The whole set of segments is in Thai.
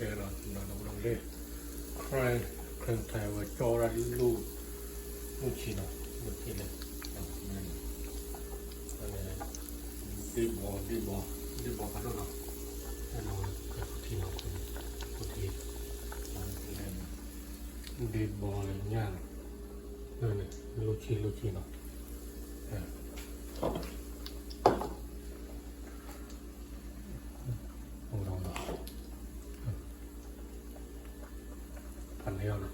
เลยใครเครื่องไทยว่าจอระลูกชิ้นลูกชิ้นเลยดีบอกันด้วยเนาะแล้วเราก็ที่เราเป็นผู้ที่ดีบอเลยย่างนี่ลูกชิ้นเนาะพันเดียวนะ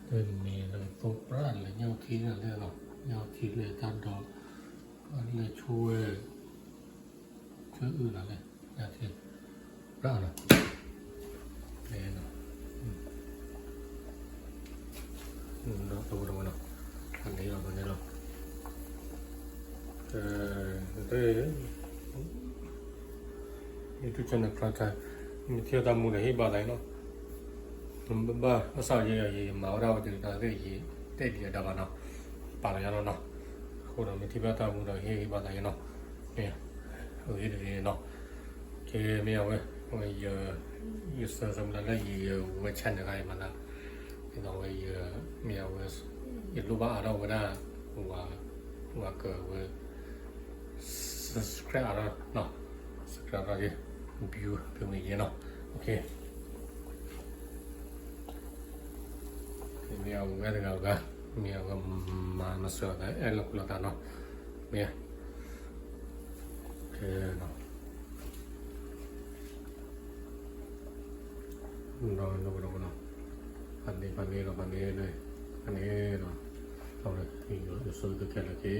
เรื่องนี้เลยตกร้านเลยเงาทีนั่นเลยหรอเงาทีเลยการดอกอันเลยช่วยอื่นอะไรเงาทีร้านนะเนี่ยเนาะเราตัวเนาะอันนี้เราตัวนี้เราYouTube channel 프랑카 미티어다 문에 해봐다이노 바 어서 예 마오라고 되다 이 때리다 봐나 바라야노 호라 미티바다 문에 해봐다이노 예 어디들이노 개미야왜 이 선생님들 이 외찬을 가야 만나 이노 이 미야왜 일로바 알아보다ว่าเกิดว่า subscribe แล้วเนาะ subscribe แล้วที่วิวเป็นอย่างนี้เนาะโอเคมีเอาไว้ถึงเอากันมีเอาก็มาสอนได้หลักๆเนาะเนี่ยโอเคเนาะเนาะอันนี้เลยอันนี้เนาะเอาเลยอยู่ส่วนตัวแค่ละกี่